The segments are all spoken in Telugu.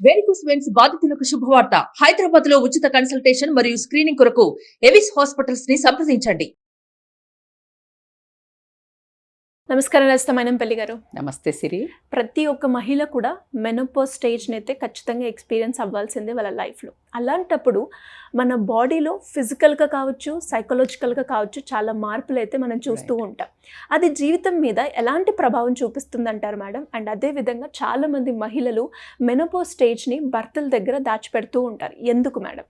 వేరికోస్ వెయిన్స్ బాధితులకు శుభవార్త. హైదరాబాద్ లో ఉచిత కన్సల్టేషన్ మరియు స్క్రీనింగ్ కొరకు ఎవిస్ హాస్పిటల్స్ ని సంప్రదించండి. నమస్కారం రస్తమైనంపల్లి గారు. నమస్తే సిరి. ప్రతి ఒక్క మహిళ కూడా మెనోపాజ్ స్టేజ్ని అయితే ఖచ్చితంగా ఎక్స్పీరియన్స్ అవ్వాల్సిందే వాళ్ళ లైఫ్లో. అలాంటప్పుడు మన బాడీలో ఫిజికల్గా కావచ్చు, సైకలాజికల్గా కావచ్చు చాలా మార్పులు అయితే మనం చూస్తూ ఉంటాం. అది జీవితం మీద ఎలాంటి ప్రభావం చూపిస్తుంది అంటారు మేడం? అండ్ అదేవిధంగా చాలామంది మహిళలు మెనోపాజ్ స్టేజ్ని భర్తల దగ్గర దాచిపెడుతూ ఉంటారు. ఎందుకు మేడం?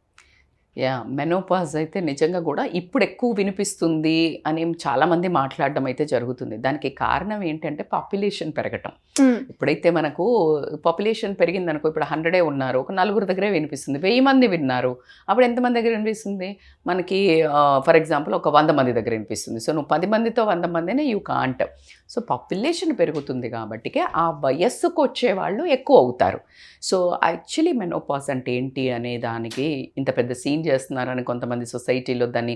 మెనోపాజ్ అయితే నిజంగా కూడా ఇప్పుడు ఎక్కువ వినిపిస్తుంది అని చాలామంది మాట్లాడడం అయితే జరుగుతుంది. దానికి కారణం ఏంటంటే పాపులేషన్ పెరగటం. ఇప్పుడైతే మనకు పాపులేషన్ పెరిగిందనుకో, ఇప్పుడు 100 ఉన్నారు, ఒక 4 దగ్గరే వినిపిస్తుంది. 1000 మంది విన్నారు, అప్పుడు ఎంతమంది దగ్గర వినిపిస్తుంది మనకి? ఫర్ ఎగ్జాంపుల్ ఒక 100 మంది దగ్గర వినిపిస్తుంది. సో నువ్వు 10 మందితో 100 మందినే యూ కాంట్. సో పాపులేషన్ పెరుగుతుంది కాబట్టికే ఆ వయస్సుకు వచ్చేవాళ్ళు ఎక్కువ అవుతారు. సో యాక్చువల్లీ మెనోపాజ్ అంటే ఏంటి అనే దానికి ఇంత పెద్ద సీన్ చేస్తున్నారని కొంతమంది సొసైటీలో దాన్ని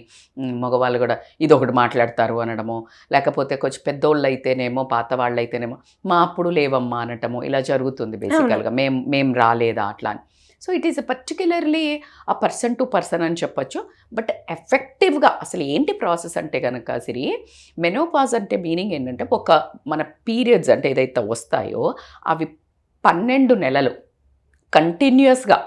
మగవాళ్ళు కూడా ఇదొకటి మాట్లాడతారు అనడము, లేకపోతే కొంచెం పెద్దోళ్ళు అయితేనేమో, పాత వాళ్ళు అయితేనేమో మా అప్పుడు లేవమ్మా అనటము, ఇలా జరుగుతుంది బేసికల్గా. మేం రాలేదా అట్లా అని. సో ఇట్ ఈస్ పర్టిక్యులర్లీ ఆ పర్సన్ టు పర్సన్ అని చెప్పచ్చు. బట్ ఎఫెక్టివ్గా అసలు ఏంటి ప్రాసెస్ అంటే కనుక సిరి, మెనోపాజ్ అంటే మీనింగ్ ఏంటంటే ఒక మన పీరియడ్స్ అంటే ఏదైతే వస్తాయో అవి 12 నెలలు కంటిన్యూస్గా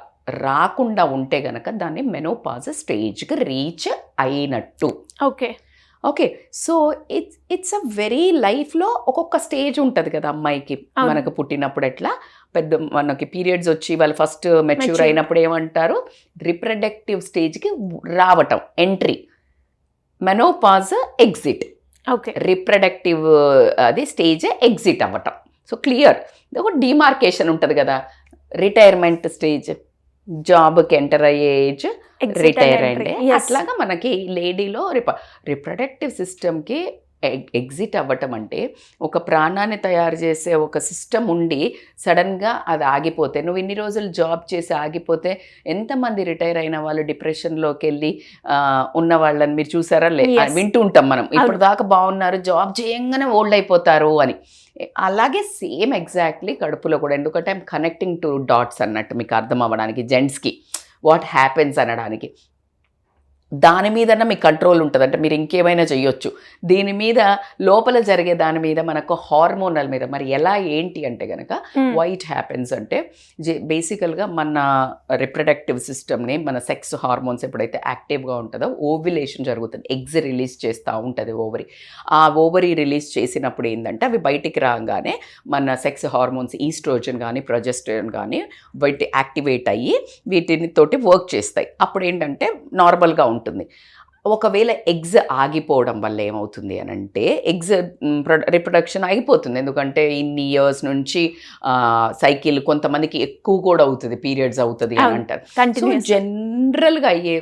రాకుండా ఉంటే గనక దాన్ని మెనోపాజ్ స్టేజ్కి రీచ్ అయినట్టు. Okay so it's a very లైఫ్లో ఒక్కొక్క స్టేజ్ ఉంటుంది కదా అమ్మాయికి. మనకు పుట్టినప్పుడు ఎట్లా పెద్ద మనకి పీరియడ్స్ వచ్చి వాళ్ళు ఫస్ట్ మెచ్యూర్ అయినప్పుడు ఏమంటారు, రిప్రొడక్టివ్ స్టేజ్కి రావటం, ఎంట్రీ. Menopause exit. రిప్రొడక్టివ్ అది స్టేజ్ ఎగ్జిట్ అవ్వటం. సో క్లియర్ ఒక డిమార్కేషన్ ఉంటుంది కదా. రిటైర్మెంట్ స్టేజ్, జాబ్కి ఎంటర్ అయ్యే ఏజ్, రిటైర్ అయ్యే. అట్లాగా మనకి లేడీలో రిప్రొడక్టివ్ సిస్టమ్కి ఎగ్జిట్ అవ్వటం అంటే ఒక ప్రాణాన్ని తయారు చేసే ఒక సిస్టమ్ ఉండి సడన్గా అది ఆగిపోతే, నువ్వు ఇన్ని రోజులు జాబ్ చేసి ఆగిపోతే ఎంతమంది రిటైర్ అయిన వాళ్ళు డిప్రెషన్లోకి వెళ్ళి ఉన్న వాళ్ళని మీరు చూసారా? వింటూ ఉంటాం మనం, ఇప్పుడు దాకా బాగున్నారు, జాబ్ చేయంగానే ఓల్డ్ అయిపోతారు అని. అలాగే సేమ్ ఎగ్జాక్ట్లీ కడుపులో కూడా. ఎందుకంటే ఐమ్ కనెక్టింగ్ టు డాట్స్ అన్నట్టు మీకు అర్థం అవ్వడానికి, జెంట్స్కి వాట్ హ్యాపెన్స్ అనడానికి. దాని మీదన్నా మీకు కంట్రోల్ ఉంటుంది, అంటే మీరు ఇంకేమైనా చేయొచ్చు. దీని మీద లోపల జరిగే దాని మీద మనకు హార్మోనల్ మీద మరి ఎలా ఏంటి అంటే కనుక వైట్ హ్యాపెన్స్ అంటే బేసికల్గా మన రిప్రొడక్టివ్ సిస్టమ్ని, మన సెక్స్ హార్మోన్స్ ఎప్పుడైతే యాక్టివ్గా ఉంటుందో ఓవ్యులేషన్ జరుగుతుంది, ఎగ్స్ రిలీజ్ చేస్తూ ఉంటుంది ఓవరీ. ఆ ఓవరీ రిలీజ్ చేసినప్పుడు ఏంటంటే అవి బయటికి రాగానే మన సెక్స్ హార్మోన్స్ ఈస్ట్రోజన్ కానీ ప్రొజెస్టరాన్ కానీ బయట యాక్టివేట్ అయ్యి వీటిని తోటి వర్క్ చేస్తాయి. అప్పుడు ఏంటంటే నార్మల్గా ఉంటుంది. ఒకవేళ ఎగ్స్ ఆగిపోవడం వల్ల ఏమవుతుంది అని అంటే, ఎగ్స్ రిప్రొడక్షన్ ఆగిపోతుంది. ఎందుకంటే ఇన్ని ఇయర్స్ నుంచి సైకిల్ కొంతమందికి ఎక్కువ కూడా అవుతుంది, పీరియడ్స్ అవుతుంది అని అంటారు. సో జనరల్గా అయ్యే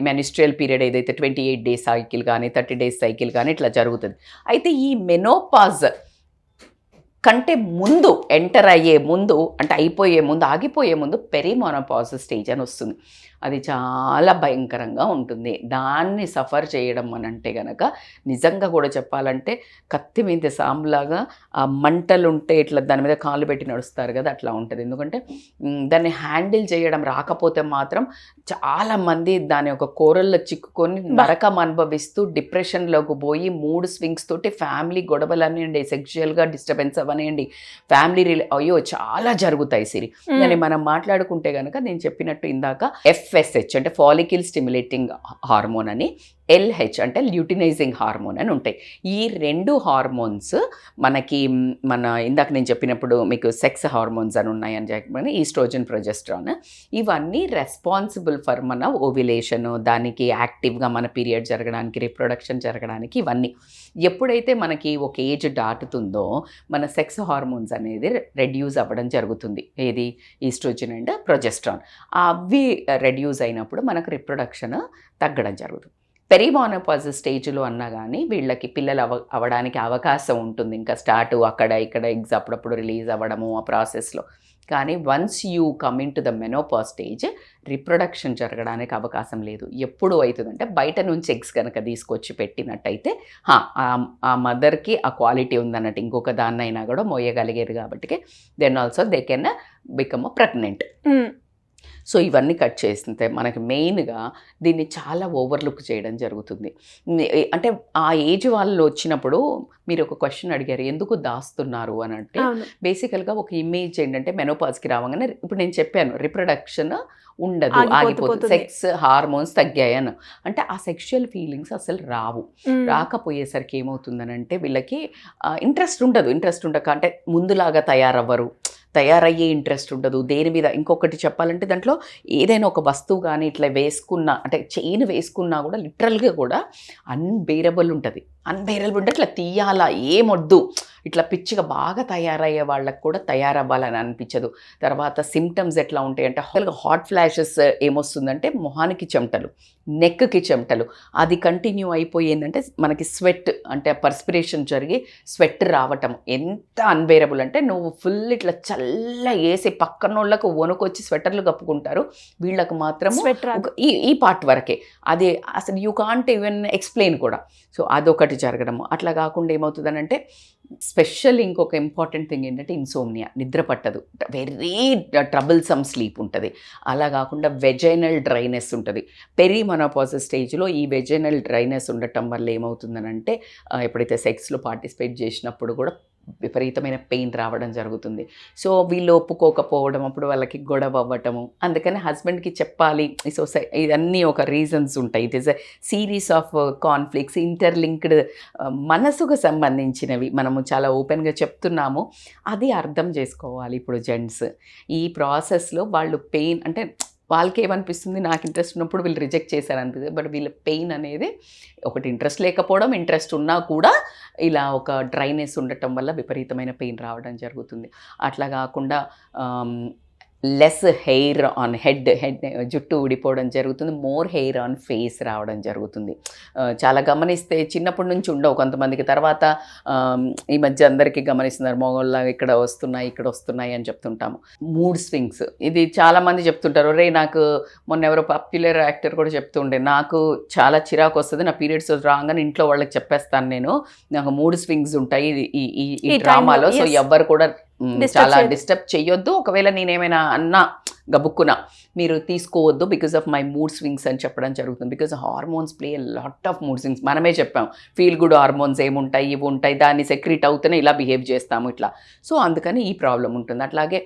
మెనిస్ట్రియల్ పీరియడ్ ఏదైతే 28 days సైకిల్ కానీ 30 days సైకిల్ కానీ ఇట్లా జరుగుతుంది. అయితే ఈ మెనోపాజ్ కంటే ముందు, ఎంటర్ అయ్యే ముందు, అంటే అయిపోయే ముందు, ఆగిపోయే ముందు పెరిమోనోపాజ్ స్టేజ్ అని వస్తుంది. అది చాలా భయంకరంగా ఉంటుంది. దాన్ని సఫర్ చేయడం అని అంటే కనుక నిజంగా కూడా చెప్పాలంటే కత్తి మీద సాంబులాగా ఆ మంటలు ఉంటే ఇట్లా దాని మీద కాళ్ళు పెట్టి నడుస్తారు కదా, అట్లా ఉంటుంది. ఎందుకంటే దాన్ని హ్యాండిల్ చేయడం రాకపోతే మాత్రం చాలామంది దాని ఒక కూరల్లో చిక్కుకొని నరకం అనుభవిస్తూ డిప్రెషన్లోకి పోయి మూడ్ స్వింగ్స్ తోటి ఫ్యామిలీ గొడవలు అనేయండి, సెక్షువల్గా డిస్టర్బెన్స్ అవనేయండి, ఫ్యామిలీ అయ్యో చాలా జరుగుతాయి సిరి. దాన్ని మనం మాట్లాడుకుంటే కనుక నేను చెప్పినట్టు ఇందాక FSH అంటే ఫాలికల్ స్టిమ్యులేటింగ్ హార్మోన్ అని, LH అంటే ల్యూటినైజింగ్ హార్మోన్ అని ఉంటాయి. ఈ 2 హార్మోన్స్ మనకి ఇందాక నేను చెప్పినప్పుడు మీకు సెక్స్ హార్మోన్స్ అని ఉన్నాయని చెప్పి ఈస్ట్రోజన్ ప్రొజెస్ట్రాన్, ఇవన్నీ రెస్పాన్సిబుల్ ఫర్ మన ఓవ్యులేషన్, దానికి యాక్టివ్గా మన పీరియడ్ జరగడానికి, రిప్రొడక్షన్ జరగడానికి. ఇవన్నీ ఎప్పుడైతే మనకి ఒక ఏజ్ దాటుతుందో మన సెక్స్ హార్మోన్స్ అనేది రెడ్యూస్ అవ్వడం జరుగుతుంది. ఏది? Estrogen and progesterone. అవి రెడ్యూస్ అయినప్పుడు మనకు రిప్రొడక్షన్ తగ్గడం జరుగుతుంది. పెరిమోనోపాజ్ స్టేజ్లో అన్నా కానీ వీళ్ళకి పిల్లలు అవ్వడానికి అవకాశం ఉంటుంది. ఇంకా స్టార్ట్ అక్కడ ఇక్కడ ఎగ్స్ అప్పుడప్పుడు రిలీజ్ అవ్వడము ఆ ప్రాసెస్లో. కానీ once you come in to the menopause stage reproduction జరగడానికి అవకాశం లేదు. ఎప్పుడు అవుతుందంటే బయట నుంచి ఎగ్స్ కనుక తీసుకొచ్చి పెట్టినట్టయితే ఆ మదర్కి ఆ క్వాలిటీ ఉందన్నట్టు ఇంకొక దాన్నైనా కూడా మోయగలిగేది కాబట్టి then also they can become pregnant. So ఇవన్నీ కట్ చేస్తే మనకి మెయిన్గా దీన్ని చాలా ఓవర్లుక్ చేయడం జరుగుతుంది. అంటే ఆ ఏజ్ వాళ్ళు వచ్చినప్పుడు మీరు ఒక క్వశ్చన్ అడిగారు, ఎందుకు దాస్తున్నారు అని అంటే బేసికల్గా ఒక ఇమేజ్ ఏంటంటే మెనోపాజ్కి రావగానే ఇప్పుడు నేను చెప్పాను రిప్రొడక్షన్ ఉండదు, ఆగిపోతుంది, సెక్స్ హార్మోన్స్ తగ్గాయను అంటే ఆ సెక్షువల్ ఫీలింగ్స్ అసలు రాకపోయేసరికి ఏమవుతుందనంటే వీళ్ళకి ఇంట్రెస్ట్ ఉండక అంటే ముందులాగా తయారయ్యే ఇంట్రెస్ట్ ఉండదు దేని మీద. ఇంకొకటి చెప్పాలంటే దాంట్లో ఏదైనా ఒక వస్తువు కానీ ఇట్లా వేసుకున్నా అంటే చైన్ వేసుకున్నా కూడా లిటరల్గా కూడా అన్బేరబుల్ ఉంటుంది. అంటే ఇట్లా తీయాలా ఏమొద్దు, ఇట్లా పిచ్చిగా బాగా తయారయ్యే వాళ్ళకి కూడా తయారవ్వాలని అనిపించదు. తర్వాత సిమ్టమ్స్ ఎట్లా ఉంటాయి అంటే హాట్ ఫ్లాషెస్ ఏమొస్తుందంటే మొహానికి చెమటలు, నెక్కి చెమటలు, అది కంటిన్యూ అయిపోయిందంటే మనకి స్వెట్ అంటే పర్స్పిరేషన్ జరిగి స్వెట్ రావటం ఎంత అన్బేరబుల్ అంటే నువ్వు ఫుల్ ఇట్లా చల్ల వేసి పక్కన వాళ్ళకు వణుకొచ్చి స్వెటర్లు కప్పుకుంటారు, వీళ్ళకు మాత్రం ఈ పార్ట్ వరకే, అది అసలు యూ కాంట్ ఈవెన్ ఎక్స్ప్లెయిన్ కూడా. సో అదొకటి జరగడము. అట్లా కాకుండా ఏమవుతుందనంటే స్పెషల్ ఇంకొక ఇంపార్టెంట్ థింగ్ ఏంటంటే ఇన్సోమ్నియా, నిద్ర పట్టదు, వెరీ ట్రబుల్సమ్ స్లీప్ ఉంటుంది. అలా కాకుండా వెజైనల్ డ్రైనెస్ ఉంటుంది. పెరిమెనోపాజ్ స్టేజ్లో ఈ వెజైనల్ డ్రైనెస్ ఉండటం వల్ల ఏమవుతుందనంటే ఎప్పుడైతే సెక్స్లో పార్టిసిపేట్ చేసినప్పుడు కూడా విపరీతమైన పెయిన్ రావడం జరుగుతుంది. సో వీళ్ళు ఒప్పుకోకపోవడం, అప్పుడు వాళ్ళకి గొడవ అవ్వటము. అందుకని హస్బెండ్కి చెప్పాలి. సో ఇవన్నీ ఒక రీజన్స్ ఉంటాయి. It is a series of conflicts interlinked, మనసుకు సంబంధించినవి. మనము చాలా ఓపెన్గా చెప్తున్నాము, అది అర్థం చేసుకోవాలి. ఇప్పుడు జెంట్స్ ఈ ప్రాసెస్లో వాళ్ళు పెయిన్ అంటే వాళ్ళకి ఏమనిపిస్తుంది, నాకు ఇంట్రెస్ట్ ఉన్నప్పుడు వీళ్ళు రిజెక్ట్ చేశారనిపిస్తుంది. బట్ వీళ్ళ పెయిన్ అనేది ఒకటి ఇంట్రెస్ట్ లేకపోవడం, ఇంట్రెస్ట్ ఉన్నా కూడా ఇలా ఒక డ్రైనెస్ ఉండటం వల్ల విపరీతమైన పెయిన్ రావడం జరుగుతుంది. అట్లా కాకుండా లెస్ హెయిర్ ఆన్ హెడ్ జుట్టు ఊడిపోవడం జరుగుతుంది, మోర్ హెయిర్ ఆన్ ఫేస్ రావడం జరుగుతుంది. చాలా గమనిస్తే చిన్నప్పటి నుంచి ఉండవు కొంతమందికి, తర్వాత ఈ మధ్య అందరికీ గమనిస్తున్నారు మగవాళ్ళ ఇక్కడ వస్తున్నాయి అని చెప్తుంటాము. మూడ్ స్వింగ్స్, ఇది చాలామంది చెప్తుంటారు. రే నాకు మొన్న ఎవరో పాపులర్ యాక్టర్ కూడా చెప్తుండే, నాకు చాలా చిరాకు వస్తుంది, నా పీరియడ్స్ రాగానే ఇంట్లో వాళ్ళకి చెప్పేస్తాను, నాకు మూడ్ స్వింగ్స్ ఉంటాయి ఈ డ్రామాలో, సో ఎవ్వరు కూడా చాలా డిస్టర్బ్ చెయ్యొద్దు, ఒకవేళ నేనేమైనా అన్నా గబుక్కున మీరు తీసుకోవద్దు because of my mood swings అని చెప్పడం జరుగుతుంది. Because hormones play lot of mood swings. మనమే చెప్పాం ఫీల్ గుడ్ హార్మోన్స్ ఏముంటాయి, ఇవి ఉంటాయి, దాన్ని సెక్రీట్ అవుతూనే ఇలా బిహేవ్ చేస్తాము ఇట్లా. సో అందుకని ఈ ప్రాబ్లం ఉంటుంది. అట్లాగే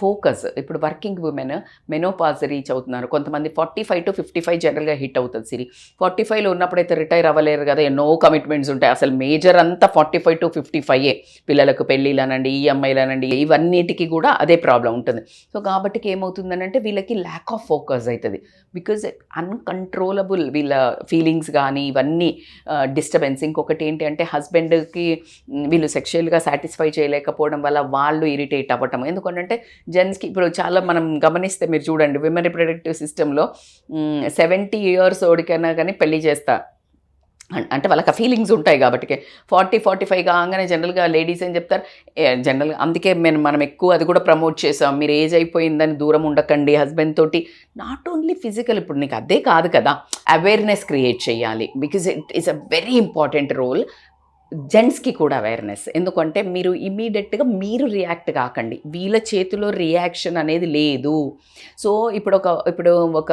ఫోకస్, ఇప్పుడు వర్కింగ్ ఉమెన్ మెనోపాజ్ రీచ్ అవుతున్నారు, కొంతమంది 45 to 55 జనరల్గా హిట్ అవుతుంది సిరి. 45లో ఉన్నప్పుడైతే రిటైర్ అవ్వలేరు కదా, ఎన్నో కమిట్మెంట్స్ ఉంటాయి. అసలు మేజర్ అంతా 45 to 55 పిల్లలకు పెళ్ళిళ్ళనండి, ఈఎంఐలనండి, ఇవన్నిటికీ కూడా అదే ప్రాబ్లం ఉంటుంది. సో కాబట్టి ఏమవుతుందనంటే వీళ్ళకి ల్యాక్ ఆఫ్ ఫోకస్ అవుతుంది. బికాజ్ అన్కంట్రోలబుల్ వీళ్ళ ఫీలింగ్స్ కానీ ఇవన్నీ డిస్టర్బెన్స్. ఇంకొకటి ఏంటి అంటే హస్బెండ్కి వీళ్ళు సెక్షువల్గా సాటిస్ఫై చేయలేకపోవడం వల్ల వాళ్ళు ఇరిటేట్ అవ్వటం. ఎందుకంటే జెంట్స్కి ఇప్పుడు చాలా మనం గమనిస్తే మీరు చూడండి, విమెన్ రిప్రొడక్టివ్ సిస్టంలో 70 years ఓడికైనా కానీ పెళ్లి చేస్తారు అంటే వాళ్ళకి ఆ ఫీలింగ్స్ ఉంటాయి కాబట్టి. 40-45 కాగానే జనరల్గా లేడీస్ ఏం చెప్తారు, జనరల్గా అందుకే మనం ఎక్కువ అది కూడా ప్రమోట్ చేసాం, మీరు ఏజ్ అయిపోయిందని దూరం ఉండకండి హస్బెండ్ తోటి. నాట్ ఓన్లీ ఫిజికల్, ఇప్పుడు నీకు అదే కాదు కదా, అవేర్నెస్ క్రియేట్ చేయాలి. Because it is a very important role. జెంట్స్కి కూడా అవేర్నెస్, ఎందుకంటే మీరు ఇమీడియట్గా మీరు రియాక్ట్ కాకండి, వీళ్ళ చేతిలో రియాక్షన్ అనేది లేదు. సో ఇప్పుడు ఒక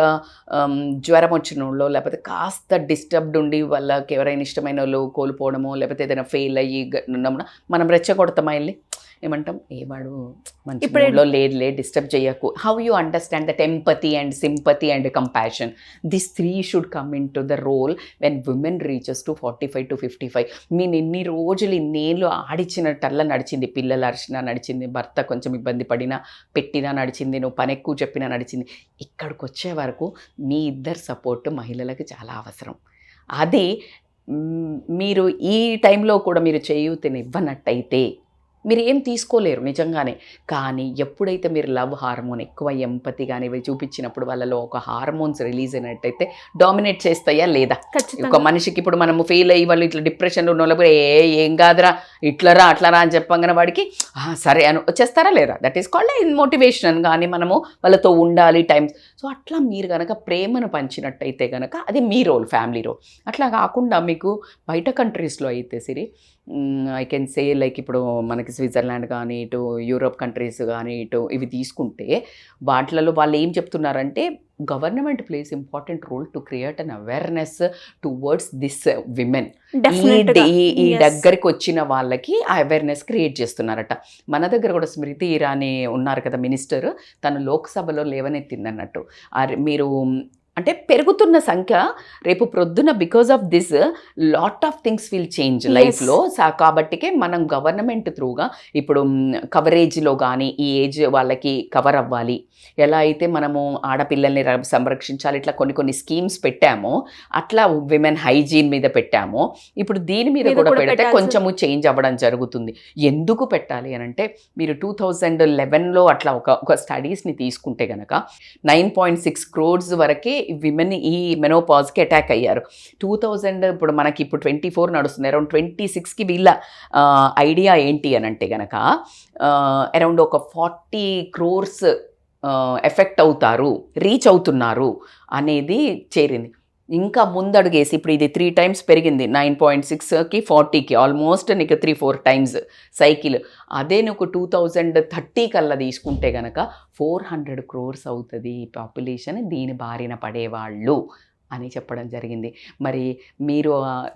జ్వరం వచ్చిన వాళ్ళు, లేకపోతే కాస్త డిస్టర్బ్డ్ ఉండి వాళ్ళకి ఎవరైనా ఇష్టమైన వాళ్ళు కోల్పోవడమో, లేకపోతే ఏదైనా ఫెయిల్ అయ్యి ఉన్నప్పుడు మనం రెచ్చగొడతామా వెళ్ళి, ఏమంటాం, ఏవాడు మంచి మూడ్లో లేదులే, డిస్టర్బ్ చేయకు. How you understand that empathy and sympathy and compassion, this 3 should come in to the role when women reaches to 45 to 55. నేను ఎన్ని రోజులు ఇన్నేళ్ళు ఆడిచ్చినట్టల్లా నడిచింది, పిల్లలు అరిచినా నడిచింది, భర్త కొంచెం ఇబ్బంది పడినా పెట్టినా నడిచింది, నువ్వు పని ఎక్కువ చెప్పినా నడిచింది. ఇక్కడికి వచ్చే వరకు మీ ఇద్దరు సపోర్ట్ మహిళలకు చాలా అవసరం. అది మీరు ఈ టైంలో కూడా మీరు చేయూతని ఇవ్వనట్టయితే మీరు ఏం తీసుకోలేరు నిజంగానే. కానీ ఎప్పుడైతే మీరు లవ్ హార్మోన్ ఎక్కువ ఎంపతి కానీ ఇవి చూపించినప్పుడు వాళ్ళలో ఒక హార్మోన్స్ రిలీజ్ అయినట్టయితే డామినేట్ చేస్తాయా లేదా? ఒక మనిషికి ఇప్పుడు మనము ఫెయిల్ అయ్యి వాళ్ళు ఇట్లా డిప్రెషన్లో ఉన్న వాళ్ళకి ఏం కాదురా ఇట్లరా అట్లరా అని చెప్పగానే వాడికి సరే అని వచ్చేస్తారా లేదా? That is called motivation. కానీ మనము వాళ్ళతో ఉండాలి టైమ్స్. సో అట్లా మీరు కనుక ప్రేమను పంచినట్టయితే కనుక అది మీ రోల్, ఫ్యామిలీ రోల్. అట్లా కాకుండా మీకు బయట కంట్రీస్లో అయితే సిరి ఐ కెన్ సే లైక్ ఇప్పుడు మనకి స్విట్జర్లాండ్ కానీ ఇటు యూరోప్ కంట్రీస్ కానీ ఇటు ఇవి తీసుకుంటే వాటిలలో వాళ్ళు ఏం చెప్తున్నారంటే government plays important role to create an awareness towards this women. ఈ దగ్గరికి వచ్చిన వాళ్ళకి ఆ అవేర్నెస్ క్రియేట్ చేస్తున్నారట. మన దగ్గర కూడా స్మృతి ఇరానీ ఉన్నారు కదా మినిస్టర్, తను లోక్సభలో లేవనెత్తిందన్నట్టు. మీరు అంటే పెరుగుతున్న సంఖ్య రేపు ప్రొద్దున because of this lot of things will change లైఫ్లో. కాబట్టికే మనం గవర్నమెంట్ త్రూగా ఇప్పుడు కవరేజ్లో కానీ ఈ ఏజ్ వాళ్ళకి కవర్ అవ్వాలి, ఎలా అయితే మనము ఆడపిల్లల్ని సంరక్షించాలి ఇట్లా కొన్ని స్కీమ్స్ పెట్టామో అట్లా విమెన్ హైజీన్ మీద పెట్టామో ఇప్పుడు దీని మీద కూడా పెడితే కొంచెము చేంజ్ అవ్వడం జరుగుతుంది. ఎందుకు పెట్టాలి అని అంటే మీరు 2011లో అట్లా ఒక స్టడీస్ని తీసుకుంటే కనుక 9.6 crores వరకే విమెన్ ఈ మెనోపాజ్కి అటాక్ అయ్యారు. 2000 ఇప్పుడు మనకి ఇప్పుడు 24 నడుస్తుంది, అరౌండ్ 26కి వీళ్ళ ఐడియా ఏంటి అని అంటే కనుక అరౌండ్ ఒక 40 crores ఎఫెక్ట్ అవుతారు, రీచ్ అవుతున్నారు అనేది చేరింది. ఇంకా ముందడుగేసి ఇప్పుడు ఇది 3 times పెరిగింది, 9.6కి 40కి ఆల్మోస్ట్ నీకు 3-4 times సైకిల్. అదే నువ్వు 2030 కల్లా తీసుకుంటే కనుక 400 crores అవుతుంది పాపులేషన్ దీని బారిన పడేవాళ్ళు అని చెప్పడం జరిగింది. మరి మీరు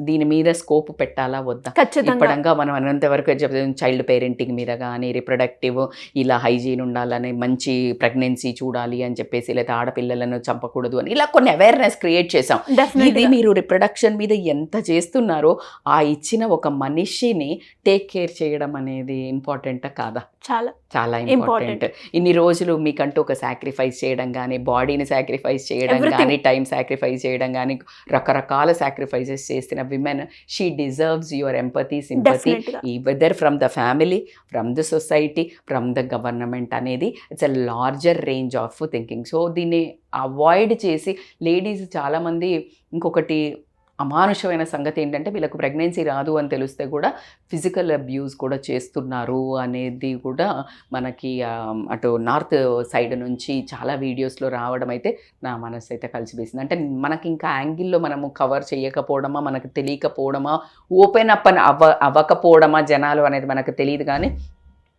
దీని మీద స్కోప్ పెట్టాలా వద్దా? ఇప్పటిగా మనం అనంతవరకు చైల్డ్ పేరెంటింగ్ మీద కానీ రిప్రొడక్టివ్ ఇలా హైజీన్ ఉండాలని, మంచి ప్రెగ్నెన్సీ చూడాలి అని చెప్పేసి, లేదా ఆడపిల్లలను చంపకూడదు అని ఇలా కొన్ని అవేర్నెస్ క్రియేట్ చేసాం. ఇది మీరు రిప్రొడక్షన్ మీద ఎంత చేస్తున్నారో ఆ ఇచ్చిన ఒక మనిషిని టేక్ కేర్ చేయడం అనేది ఇంపార్టెంటా కాదా? చాలా చాలా ఇంపార్టెంట్. ఇన్ని రోజులు మీకంటూ ఒక సాక్రిఫైస్ చేయడం కానీ, బాడీని సాక్రిఫైస్ చేయడం కానీ, టైం సాక్రిఫైస్ చేయడం కానీ, రకరకాల సాక్రిఫైసెస్ చేసిన women, she deserves your empathy, sympathy, whether from the family, from the society, from the government అనేది it's a larger range of thinking. So దీన్ని అవాయిడ్ చేసి లేడీస్ చాలామంది ఇంకొకటి అమానుషమైన సంగతి ఏంటంటే వీళ్ళకు ప్రెగ్నెన్సీ రాదు అని తెలిస్తే కూడా ఫిజికల్ అబ్యూస్ కూడా చేస్తున్నారు అనేది కూడా మనకి అటు నార్త్ సైడ్ నుంచి చాలా వీడియోస్లో రావడం అయితే నా మనసు అయితే కలిసివేసింది. అంటే మనకి ఇంకా యాంగిల్లో మనము కవర్ చేయకపోవడమా, మనకు తెలియకపోవడమా, ఓపెన్ అప్ అని అవ్వకపోవడమా జనాలు అనేది మనకు తెలియదు, కానీ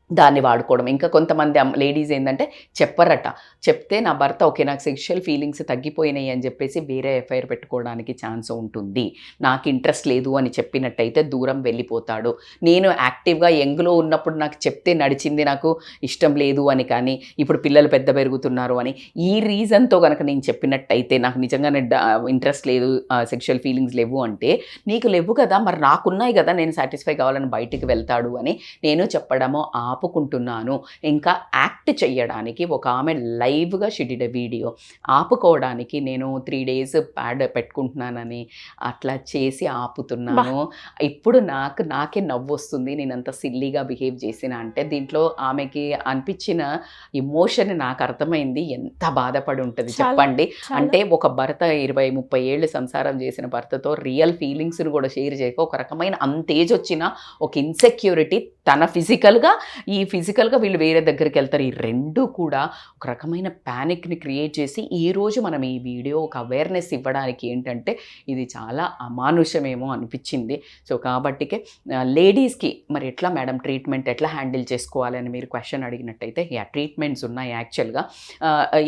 దాన్ని వాడుకోవడం. ఇంకా కొంతమంది లేడీస్ ఏంటంటే చెప్పరట, చెప్తే నా భర్త ఓకే నాకు సెక్షువల్ ఫీలింగ్స్ తగ్గిపోయినాయి అని చెప్పేసి వేరే ఎఫ్ఐఆర్ పెట్టుకోవడానికి ఛాన్స్ ఉంటుంది. నాకు ఇంట్రెస్ట్ లేదు అని చెప్పినట్టయితే దూరం వెళ్ళిపోతాడు. నేను యాక్టివ్గా యంగ్లో ఉన్నప్పుడు నాకు చెప్తే నడిచింది, నాకు ఇష్టం లేదు అని, కానీ ఇప్పుడు పిల్లలు పెద్ద పెరుగుతున్నారు అని ఈ రీజన్తో కనుక నేను చెప్పినట్టయితే నాకు నిజంగానే ఇంట్రెస్ట్ లేదు, సెక్షువల్ ఫీలింగ్స్ లేవు అంటే, నీకు లేవు కదా మరి నాకున్నాయి కదా నేను సాటిస్ఫై కావాలని బయటికి వెళ్తాడు అని నేను చెప్పడమో ఆపుకుంటున్నాను. ఇంకా యాక్ట్ చేయడానికి ఒక ఆమె లైవ్గా షిడిడ్ వీడియో ఆపుకోవడానికి నేను 3 days ప్యాడ్ పెట్టుకుంటున్నానని అట్లా చేసి ఆపుతున్నాను. ఇప్పుడు నాకే నవ్వు వస్తుంది నేను అంత సిల్లీగా బిహేవ్ చేసిన అంటే. దీంట్లో ఆమెకి అనిపించిన ఇమోషన్ నాకు అర్థమైంది, ఎంత బాధపడి ఉంటుంది చెప్పండి. అంటే ఒక భర్త 20-30 ఏళ్ళు సంసారం చేసిన భర్తతో రియల్ ఫీలింగ్స్ని కూడా షేర్ చేయక ఒక రకమైన అంత ఏజ్ వచ్చిన ఒక ఇన్సెక్యూరిటీ, తన ఫిజికల్గా వీళ్ళు వేరే దగ్గరికి వెళ్తారు. ఈ రెండు కూడా ఒక రకమైన ప్యానిక్ని క్రియేట్ చేసి ఈరోజు మనం ఈ వీడియో ఒక అవేర్నెస్ ఇవ్వడానికి ఏంటంటే ఇది చాలా అమానుషమేమో అనిపించింది. సో కాబట్టికే లేడీస్కి మరి ఎట్లా మేడం ట్రీట్మెంట్ ఎట్లా హ్యాండిల్ చేసుకోవాలి అని మీరు క్వశ్చన్ అడిగినట్టయితే ట్రీట్మెంట్స్ ఉన్నాయి యాక్చువల్గా.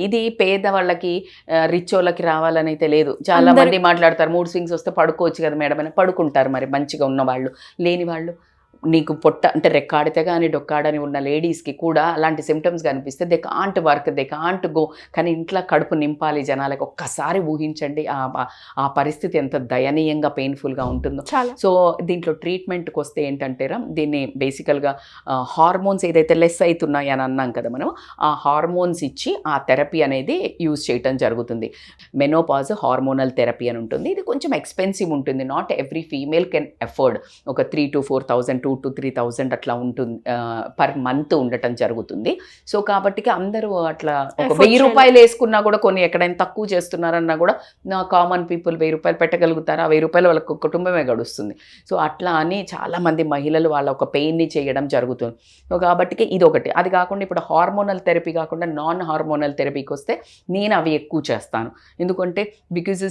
ఇది పేదవాళ్ళకి రిచ్ వాళ్ళకి రావాలని అయితే లేదు. చాలామంది మాట్లాడతారు మూడ్ స్వింగ్స్ వస్తే పడుకోవచ్చు కదా మేడం అని, పడుకుంటారు. మరి మంచిగా ఉన్నవాళ్ళు, లేని వాళ్ళు, నీకు పొట్ట అంటే రెక్కాడితే కానీ డొక్కాడని ఉన్న లేడీస్కి కూడా అలాంటి సిమ్టమ్స్ కనిపిస్తే they can't work, they can't go, కానీ ఇంట్లో కడుపు నింపాలి జనాలకు. ఒక్కసారి ఊహించండి ఆ పరిస్థితి ఎంత దయనీయంగా పెయిన్ఫుల్గా ఉంటుందో. సో దీంట్లో ట్రీట్మెంట్కి వస్తే ఏంటంటే దీన్ని బేసికల్గా హార్మోన్స్ ఏదైతే లెస్ అవుతున్నాయి అని అన్నాం కదా మనం, ఆ హార్మోన్స్ ఇచ్చి ఆ థెరపీ అనేది యూజ్ చేయటం జరుగుతుంది. మెనోపాజ్ హార్మోనల్ థెరపీ అని ఉంటుంది. ఇది కొంచెం ఎక్స్పెన్సివ్ ఉంటుంది, not every female can afford. ఒక 3,000 to 4,000 2,000 to 3,000 అట్లా ఉంటుంది పర్ మంత్ ఉండటం జరుగుతుంది. సో కాబట్టి అందరూ అట్లా ఒక Effort 1,000 రూపాయలు వేసుకున్నా కూడా కొన్ని ఎక్కడైనా తక్కువ చేస్తున్నారన్నా కూడా నా కామన్ పీపుల్ 1,000 రూపాయలు పెట్టగలుగుతారు, ఆ 1,000 రూపాయలు వాళ్ళకు కుటుంబమే గడుస్తుంది. సో అట్లా అని చాలామంది మహిళలు వాళ్ళ ఒక పెయిన్ని చేయడం జరుగుతుంది. సో కాబట్టి ఇది ఒకటి. అది కాకుండా ఇప్పుడు హార్మోనల్ థెరపీ కాకుండా నాన్ హార్మోనల్ థెరపీకి వస్తే నేను అవి ఎక్కువ చేస్తాను. ఎందుకంటే బికాజ్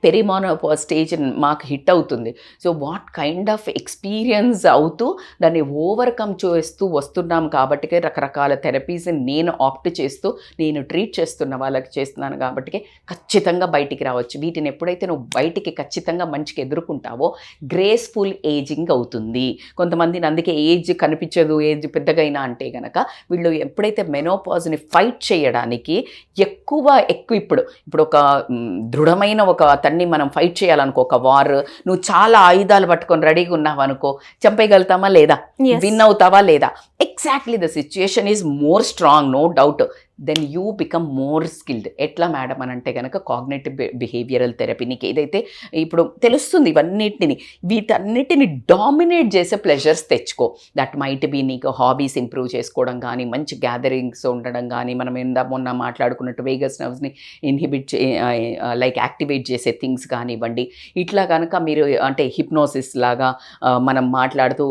పెరిమోనోపాజ్ స్టేజ్ మాకు హిట్ అవుతుంది. So what kind of experience అవుతూ దాన్ని ఓవర్కమ్ చేస్తూ వస్తున్నాం కాబట్టి రకరకాల థెరపీస్ని నేను ఆప్ట్ చేస్తూ నేను ట్రీట్ చేస్తున్న వాళ్ళకి చేస్తున్నాను కాబట్టి ఖచ్చితంగా బయటికి రావచ్చు. వీటిని ఎప్పుడైతే నువ్వు బయటికి ఖచ్చితంగా మంచిగా ఎదుర్కొంటావో గ్రేస్ఫుల్ ఏజింగ్ అవుతుంది. కొంతమందిని అందుకే ఏజ్ కనిపించదు, ఏజ్ పెద్దగైనా అంటే కనుక వీళ్ళు ఎప్పుడైతే మెనోపాజ్ని ఫైట్ చేయడానికి ఎక్కువ ఇప్పుడు ఒక దృఢమైన ఒక అతన్ని మనం ఫైట్ చేయాలనుకో, ఒక వార్, నువ్వు చాలా ఆయుధాలు పట్టుకొని రెడీగా ఉన్నావు అనుకో, చంపేయగలుగుతామా లేదా, విన్ అవుతావా లేదా? Exactly the situation is more strong, no doubt. Then you become more skilled. ఎట్లా మేడం అని అంటే కనుక కాగ్నిటివ్ బిహేవియరల్ థెరపీ నీకు ఏదైతే ఇప్పుడు తెలుస్తుంది వీటన్నిటిని డామినేట్ చేసే ప్లెజర్స్ తెచ్చుకో. దట్ మైట్ బీ నీకు హాబీస్ ఇంప్రూవ్ చేసుకోవడం కానీ, మంచి గ్యాదరింగ్స్ ఉండడం కానీ, మనం మొన్న మాట్లాడుకున్నట్టు వేగస్ నర్వ్స్ని ఇన్హిబిట్ లైక్ యాక్టివేట్ చేసే థింగ్స్ కానివ్వండి. ఇట్లా కనుక మీరు అంటే హిప్నోసిస్ లాగా మనం మాట్లాడుతూ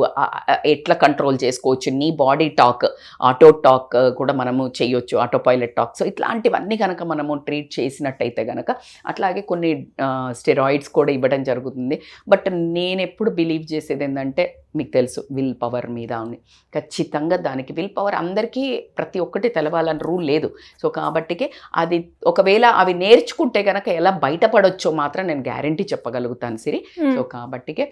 ఎట్లా కంట్రోల్ చేసుకోవచ్చు, నీ బాడీ టాక్, ఆటో టాక్ కూడా మనము చేయొచ్చు, ఆటో పైలట్ టాక్. సో ఇట్లాంటివన్నీ కనుక మనము ట్రీట్ చేసినట్టయితే కనుక అట్లాగే కొన్ని స్టెరాయిడ్స్ కూడా ఇవ్వడం జరుగుతుంది. బట్ నేను ఎప్పుడు బిలీవ్ చేసేది ఏంటంటే మీకు తెలుసు విల్ పవర్ మీద ఉంది. ఖచ్చితంగా దానికి విల్ పవర్ అందరికీ ప్రతి ఒక్కటి తెలవాలని రూల్ లేదు. సో కాబట్టికి అది ఒకవేళ అవి నేర్చుకుంటే కనుక ఎలా బయటపడొచ్చో మాత్రం నేను గ్యారంటీ చెప్పగలుగుతాను సిరి. సో కాబట్టికి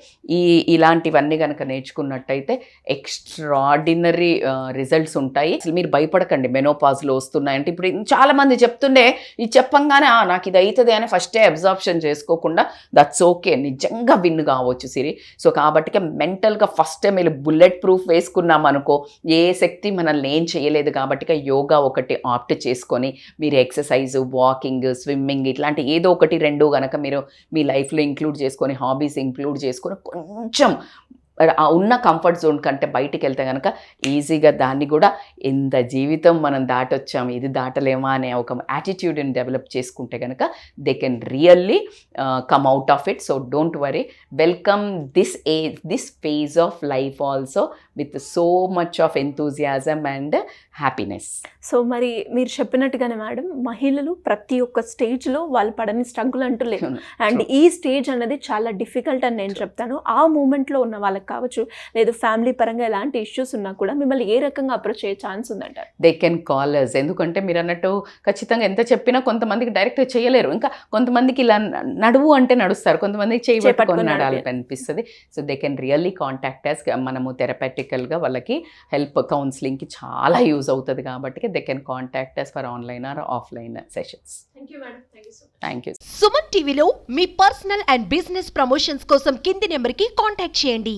ఇలాంటివన్నీ కనుక నేర్చుకున్నట్టయితే ఎక్స్ట్రాడినరీ రిజల్ట్స్ ఉంటాయి. అసలు మీరు భయపడకండి మెనోపాజ్లో వస్తున్నాయంటే. ఇప్పుడు చాలా మంది చెప్తుండే ఇది చెప్పంగానే నాకు ఇది అవుతుంది అని ఫస్టే అబ్జార్ప్షన్ చేసుకోకుండా దట్స్ ఓకే, నిజంగా విన్ కావచ్చు సిరి. సో కాబట్టి మెంటల్గా ఫస్ట్ మీరు బుల్లెట్ ప్రూఫ్ వేసుకున్నాం అనుకో, ఏ శక్తి మనల్ని ఏం చేయలేదు. కాబట్టి యోగా ఒకటి ఆప్ట్ చేసుకొని మీరు ఎక్సర్సైజ్, వాకింగ్, స్విమ్మింగ్ ఇట్లాంటి ఏదో ఒకటి 2 కనుక మీరు మీ లైఫ్లో ఇంక్లూడ్ చేసుకొని, హాబీస్ ఇంక్లూడ్ చేసుకొని కొంచెం ఉన్న కంఫర్ట్ జోన్ కంటే బయటికి వెళ్తే కనుక ఈజీగా దాన్ని కూడా ఎంత జీవితం మనం దాటొచ్చాము, ఇది దాటలేమా అనే ఒక యాటిట్యూడ్ని డెవలప్ చేసుకుంటే కనుక they can really come out of it. So don't worry, welcome this phase of life also with so much of enthusiasm and happiness. So మరి మీరు చెప్పినట్టుగానే మేడం, మహిళలు ప్రతి ఒక్క స్టేజ్లో వాళ్ళు పడని స్ట్రగుల్ అంటూ లేదు. అండ్ ఈ స్టేజ్ అనేది చాలా డిఫికల్ట్ అని నేను చెప్తాను. ఆ మూమెంట్లో ఉన్న వాళ్ళకి కావచ్చు, లేదు ఫ్యామిలీ పరంగా ఎలాంటి ఇష్యూస్ ఉన్నా కూడా మిమ్మల్ని ఏ రకంగా అప్రోచ్ అయ్యే ఛాన్స్ ఉందంటారు? They can call us. ఎందుకంటే మీరు అన్నట్టు ఖచ్చితంగా ఎంత చెప్పినా కొంతమందికి డైరెక్ట్గా చేయలేరు, ఇంకా కొంతమందికి ఇలా నడువు అంటే నడుస్తారు, కొంతమందికి చేయబట్టుకొని నడాలి అనిపిస్తుంది. So they can really contact us. మనము థెరపాటికల్గా వాళ్ళకి హెల్ప్, కౌన్సిలింగ్కి చాలా యూజ్ అవుతుంది కాబట్టి they can contact us for online or offline sessions. Thank you. Suman టీవీలో మీ పర్సనల్ అండ్ బిజినెస్ ప్రమోషన్స్ కోసం కింది నెంబర్కి కాంటాక్ట్ చేయండి.